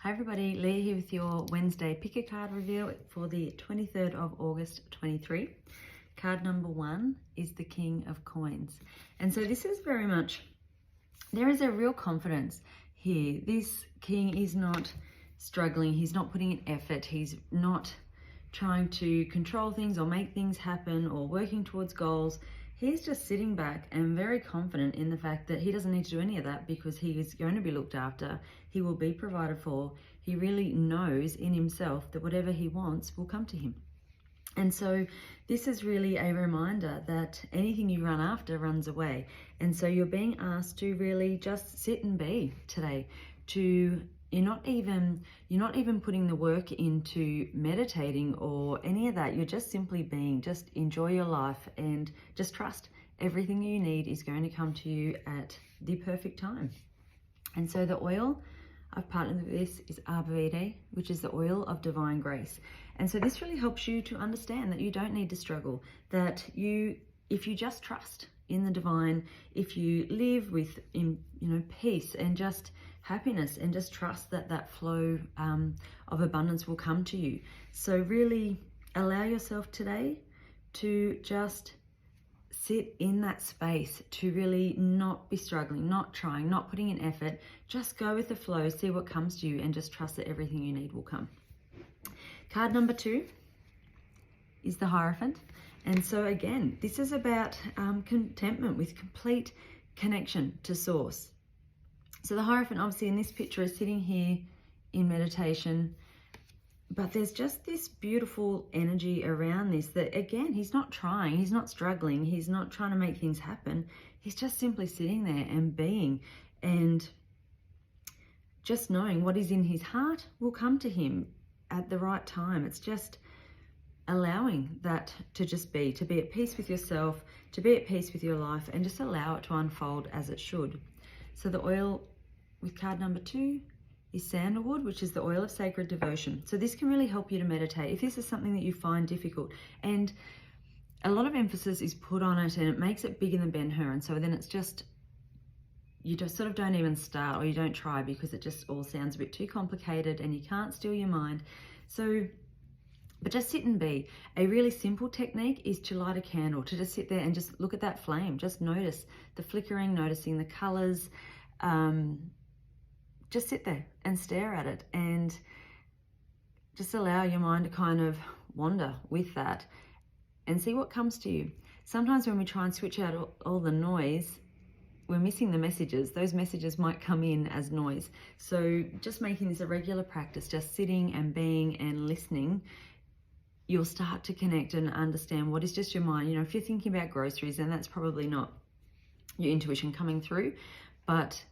Hi everybody, Leah here with your Wednesday pick a card reveal for the 23rd of August 23. Card number 1 is the King of Coins. And so this is very much, there is a real confidence here. This king is not struggling, he's not putting in effort, he's not trying to control things or make things happen or working towards goals. He's just sitting back and very confident in the fact that he doesn't need to do any of that because he is going to be looked after. He will be provided for. He really knows in himself that whatever he wants will come to him. And so this is really a reminder that anything you run after runs away. And so you're being asked to really just sit and be today. You're not even putting the work into meditating or any of that. You're just simply being. Just enjoy your life and just trust everything you need is going to come to you at the perfect time. And so the oil I've partnered with this is Ayeda, which is the oil of divine grace. And so this really helps you to understand that you don't need to struggle, that if you just trust in the divine, if you live with peace and just happiness and just trust that that flow of abundance will come to you. So really allow yourself today to just sit in that space, to really not be struggling, not trying, not putting in effort. Just go with the flow, see what comes to you, and just trust that everything you need will come. Card number 2 is the Hierophant. And so again, this is about contentment with complete connection to source. So the Hierophant, obviously in this picture, is sitting here in meditation, but there's just this beautiful energy around this that, again, he's not trying, he's not struggling, he's not trying to make things happen. He's just simply sitting there and being, and just knowing what is in his heart will come to him at the right time. It's just allowing that to just be, to be at peace with yourself, to be at peace with your life, and just allow it to unfold as it should. So the oil with card number 2 is sandalwood, which is the oil of sacred devotion. So this can really help you to meditate if this is something that you find difficult. And a lot of emphasis is put on it, and it makes it bigger than Ben-Hur. And so then it's just, you just sort of don't even start, or you don't try, because it just all sounds a bit too complicated and you can't still your mind. So, but just sit and be. A really simple technique is to light a candle, to just sit there and just look at that flame. Just notice the flickering, noticing the colors. Just sit there and stare at it, and just allow your mind to kind of wander with that and see what comes to you. Sometimes when we try and switch out all the noise, we're missing the messages. Those messages might come in as noise. So just making this a regular practice, just sitting and being and listening, you'll start to connect and understand what is just your mind. If you're thinking about groceries, then that's probably not your intuition coming through. But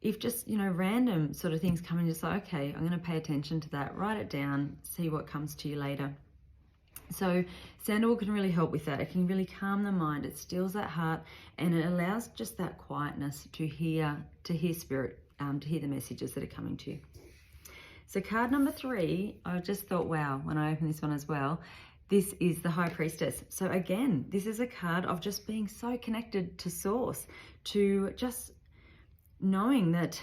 if just, random sort of things come in, just like, okay, I'm going to pay attention to that, write it down, see what comes to you later. So sandalwood can really help with that. It can really calm the mind. It stills that heart, and it allows just that quietness to hear spirit, to hear the messages that are coming to you. So card number 3, I just thought, wow, when I opened this one as well, this is the High Priestess. So again, this is a card of just being so connected to source, to just knowing that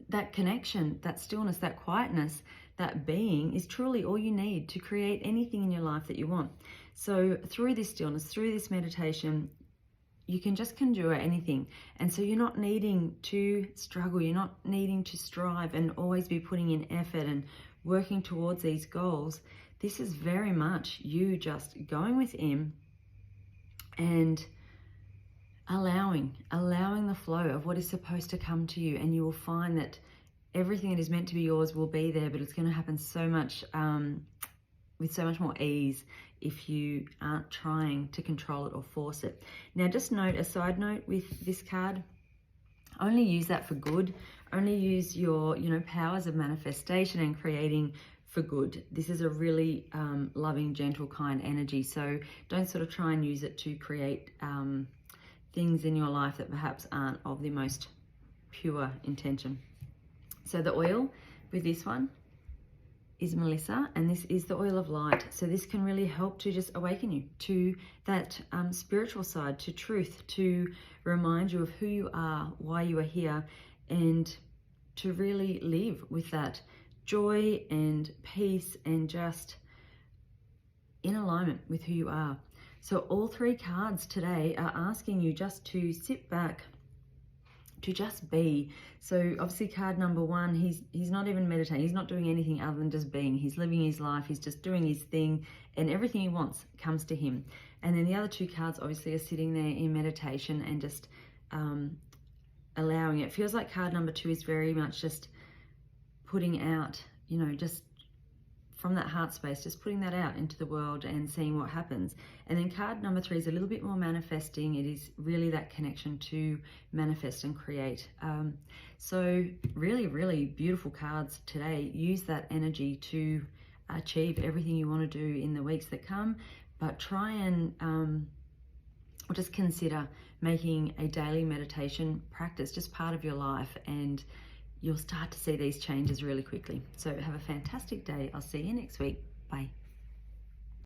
that connection, that stillness, that quietness, that being is truly all you need to create anything in your life that you want. So through this stillness, through this meditation, you can just conjure anything. And so you're not needing to struggle, you're not needing to strive and always be putting in effort and working towards these goals. This is very much you just going within and allowing the flow of what is supposed to come to you, and you will find that everything that is meant to be yours will be there, but it's going to happen so much with so much more ease if you aren't trying to control it or force it. Now, just note, a side note with this card, only use that for good. Only use your powers of manifestation and creating for good. This is a really loving, gentle, kind energy. So don't sort of try and use it to create things in your life that perhaps aren't of the most pure intention. So the oil with this one is Melissa, and this is the oil of light. So this can really help to just awaken you to that spiritual side, to truth, to remind you of who you are, why you are here, and to really live with that joy and peace and just in alignment with who you are. So all 3 cards today are asking you just to sit back, to just be. So obviously card number 1, he's not even meditating, he's not doing anything other than just being. He's living his life, he's just doing his thing, and everything he wants comes to him. And then the other 2 cards obviously are sitting there in meditation and just allowing it. Feels like card number 2 is very much just putting out, you know, just from that heart space, just putting that out into the world and seeing what happens. And then card number 3 is a little bit more manifesting. It is really that connection to manifest and create. So really, really beautiful cards today. Use that energy to achieve everything you want to do in the weeks that come, but try and or just consider making a daily meditation practice just part of your life, and you'll start to see these changes really quickly. So have a fantastic day. I'll see you next week. Bye.